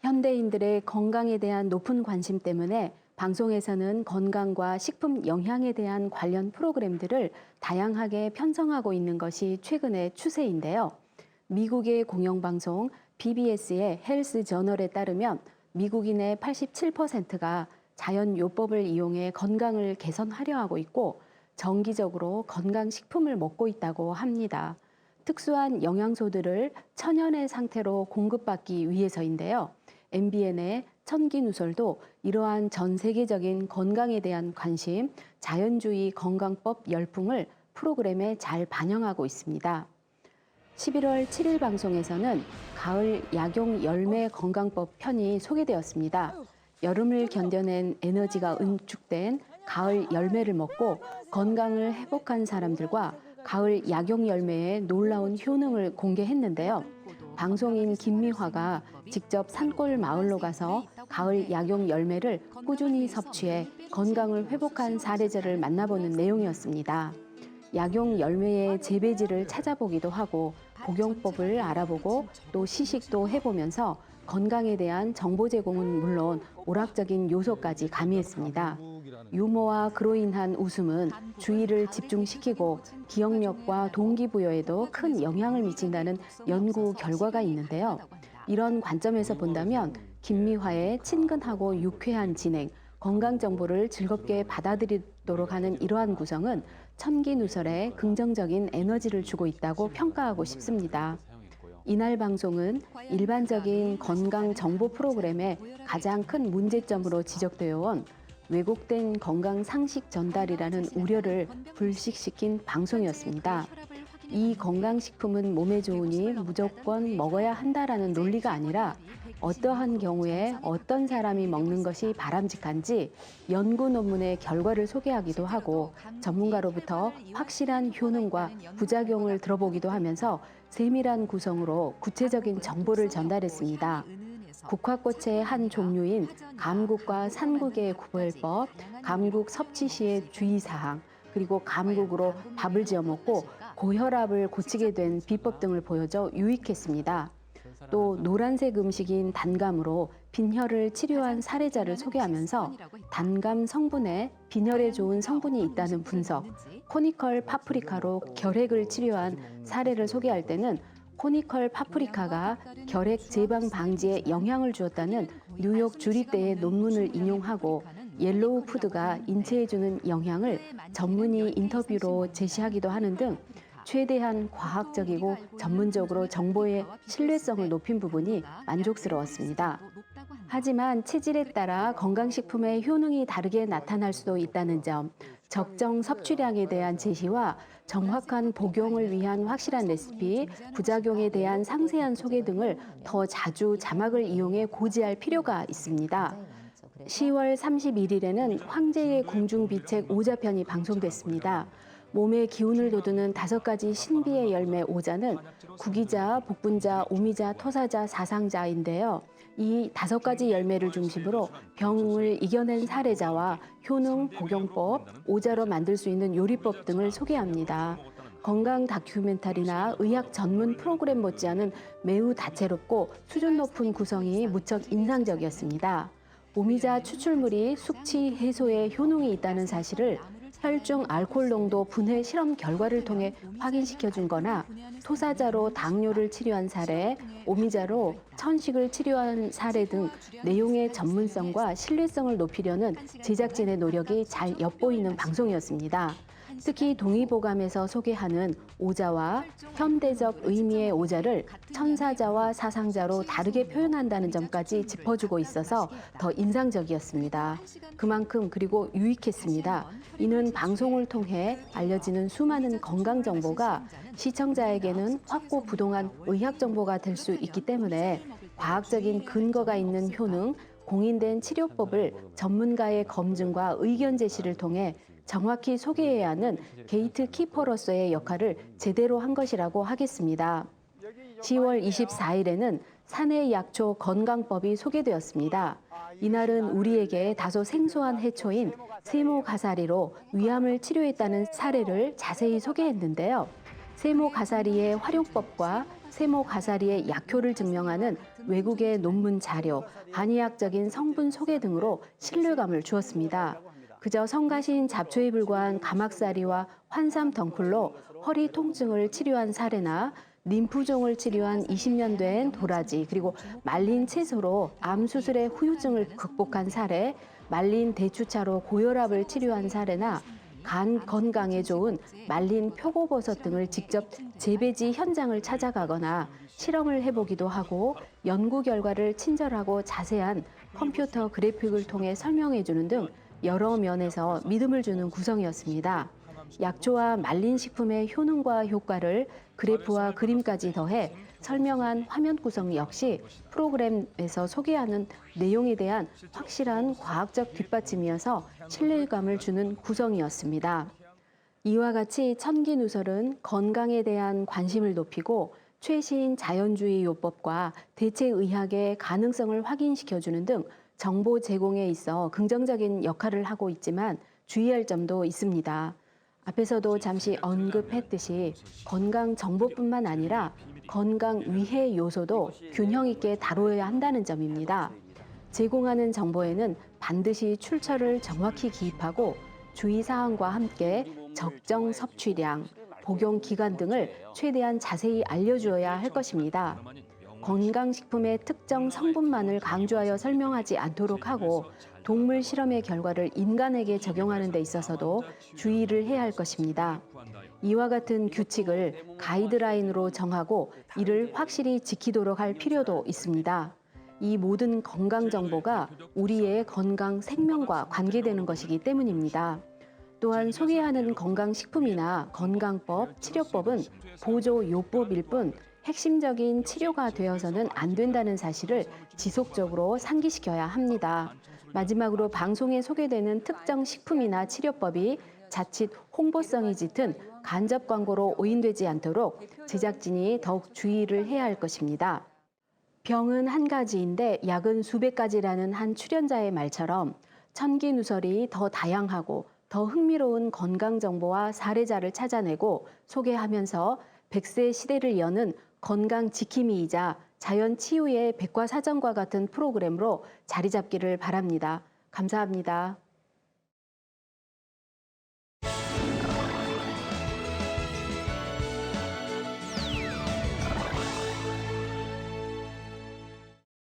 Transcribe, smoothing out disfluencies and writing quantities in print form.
현대인들의 건강에 대한 높은 관심 때문에 방송에서는 건강과 식품 영양에 대한 관련 프로그램들을 다양하게 편성하고 있는 것이 최근의 추세인데요. 미국의 공영방송 BBS의 헬스 저널에 따르면 미국인의 87%가 자연요법을 이용해 건강을 개선하려 하고 있고 정기적으로 건강식품을 먹고 있다고 합니다. 특수한 영양소들을 천연의 상태로 공급받기 위해서인데요. MBN의 천기누설도 이러한 전 세계적인 건강에 대한 관심, 자연주의 건강법 열풍을 프로그램에 잘 반영하고 있습니다. 11월 7일 방송에서는 가을 약용 열매 건강법 편이 소개되었습니다. 여름을 견뎌낸 에너지가 응축된 가을 열매를 먹고 건강을 회복한 사람들과 가을 약용 열매의 놀라운 효능을 공개했는데요. 방송인 김미화가 직접 산골 마을로 가서 가을 약용 열매를 꾸준히 섭취해 건강을 회복한 사례자를 만나보는 내용이었습니다. 약용 열매의 재배지를 찾아보기도 하고 복용법을 알아보고 또 시식도 해보면서 건강에 대한 정보 제공은 물론 오락적인 요소까지 가미했습니다. 유머와 그로 인한 웃음은 주의를 집중시키고 기억력과 동기부여에도 큰 영향을 미친다는 연구 결과가 있는데요. 이런 관점에서 본다면 김미화의 친근하고 유쾌한 진행, 건강 정보를 즐겁게 받아들이도록 하는 이러한 구성은 천기누설에 긍정적인 에너지를 주고 있다고 평가하고 싶습니다. 이날 방송은 일반적인 건강 정보 프로그램의 가장 큰 문제점으로 지적되어 온 왜곡된 건강 상식 전달이라는 우려를 불식시킨 방송이었습니다. 이 건강식품은 몸에 좋으니 무조건 먹어야 한다라는 논리가 아니라 어떠한 경우에 어떤 사람이 먹는 것이 바람직한지 연구 논문의 결과를 소개하기도 하고 전문가로부터 확실한 효능과 부작용을 들어보기도 하면서 세밀한 구성으로 구체적인 정보를 전달했습니다. 국화꽃의 한 종류인 감국과 산국의 구별법, 감국 섭취 시의 주의사항, 그리고 감국으로 밥을 지어 먹고 고혈압을 고치게 된 비법 등을 보여줘 유익했습니다. 또 노란색 음식인 단감으로 빈혈을 치료한 사례자를 소개하면서 단감 성분에 빈혈에 좋은 성분이 있다는 분석, 코니컬 파프리카로 결핵을 치료한 사례를 소개할 때는 코니컬 파프리카가 결핵 재방 방지에 영향을 주었다는 뉴욕 주립대의 논문을 인용하고 옐로우 푸드가 인체에 주는 영향을 전문의 인터뷰로 제시하기도 하는 등 최대한 과학적이고 전문적으로 정보의 신뢰성을 높인 부분이 만족스러웠습니다. 하지만 체질에 따라 건강식품의 효능이 다르게 나타날 수도 있다는 점, 적정 섭취량에 대한 제시와 정확한 복용을 위한 확실한 레시피, 부작용에 대한 상세한 소개 등을 더 자주 자막을 이용해 고지할 필요가 있습니다. 10월 31일에는 황제의 궁중비책 오자편이 방송됐습니다. 몸의 기운을 돋우는 5가지 신비의 열매 오자는 구기자, 복분자, 오미자, 토사자, 사상자인데요. 이 5가지 열매를 중심으로 병을 이겨낸 사례자와 효능, 복용법, 오자로 만들 수 있는 요리법 등을 소개합니다. 건강 다큐멘터리나 의학 전문 프로그램 못지않은 매우 다채롭고 수준 높은 구성이 무척 인상적이었습니다. 오미자 추출물이 숙취 해소에 효능이 있다는 사실을 혈중 알코올 농도 분해 실험 결과를 통해 확인시켜준 거나 토사자로 당뇨를 치료한 사례, 오미자로 천식을 치료한 사례 등 내용의 전문성과 신뢰성을 높이려는 제작진의 노력이 잘 엿보이는 방송이었습니다. 특히 동의보감에서 소개하는 오자와 현대적 의미의 오자를 천사자와 사상자로 다르게 표현한다는 점까지 짚어주고 있어서 더 인상적이었습니다. 그만큼 그리고 유익했습니다. 이는 방송을 통해 알려지는 수많은 건강 정보가 시청자에게는 확고부동한 의학 정보가 될 수 있기 때문에 과학적인 근거가 있는 효능, 공인된 치료법을 전문가의 검증과 의견 제시를 통해 정확히 소개해야 하는 게이트키퍼로서의 역할을 제대로 한 것이라고 하겠습니다. 10월 24일에는 사내약초 건강법이 소개되었습니다. 이날은 우리에게 다소 생소한 해초인 세모가사리로 위암을 치료했다는 사례를 자세히 소개했는데요. 세모가사리의 활용법과 세모가사리의 약효를 증명하는 외국의 논문 자료, 한의학적인 성분 소개 등으로 신뢰감을 주었습니다. 그저 성가신 잡초에 불과한 가막사리와 환삼 덩쿨로 허리 통증을 치료한 사례나 림프종을 치료한 20년 된 도라지, 그리고 말린 채소로 암 수술의 후유증을 극복한 사례, 말린 대추차로 고혈압을 치료한 사례나 간 건강에 좋은 말린 표고버섯 등을 직접 재배지 현장을 찾아가거나 실험을 해보기도 하고 연구 결과를 친절하고 자세한 컴퓨터 그래픽을 통해 설명해주는 등 여러 면에서 믿음을 주는 구성이었습니다. 약초와 말린 식품의 효능과 효과를 그래프와 그림까지 더해 설명한 화면 구성 역시 프로그램에서 소개하는 내용에 대한 확실한 과학적 뒷받침이어서 신뢰감을 주는 구성이었습니다. 이와 같이 천기누설은 건강에 대한 관심을 높이고 최신 자연주의 요법과 대체의학의 가능성을 확인시켜주는 등 정보 제공에 있어 긍정적인 역할을 하고 있지만 주의할 점도 있습니다. 앞에서도 잠시 언급했듯이 건강 정보뿐만 아니라 건강 위해 요소도 균형 있게 다뤄야 한다는 점입니다. 제공하는 정보에는 반드시 출처를 정확히 기입하고 주의사항과 함께 적정 섭취량, 복용 기간 등을 최대한 자세히 알려주어야 할 것입니다. 건강식품의 특정 성분만을 강조하여 설명하지 않도록 하고 동물 실험의 결과를 인간에게 적용하는 데 있어서도 주의를 해야 할 것입니다. 이와 같은 규칙을 가이드라인으로 정하고 이를 확실히 지키도록 할 필요도 있습니다. 이 모든 건강 정보가 우리의 건강 생명과 관계되는 것이기 때문입니다. 또한 소개하는 건강식품이나 건강법, 치료법은 보조 요법일 뿐 핵심적인 치료가 되어서는 안 된다는 사실을 지속적으로 상기시켜야 합니다. 마지막으로 방송에 소개되는 특정 식품이나 치료법이 자칫 홍보성이 짙은 간접 광고로 오인되지 않도록 제작진이 더욱 주의를 해야 할 것입니다. 병은 한 가지인데 약은 수백 가지라는 한 출연자의 말처럼 천기누설이 더 다양하고 더 흥미로운 건강 정보와 사례자를 찾아내고 소개하면서 100세 시대를 여는 건강 지킴이이자 자연 치유의 백과사전과 같은 프로그램으로 자리 잡기를 바랍니다. 감사합니다.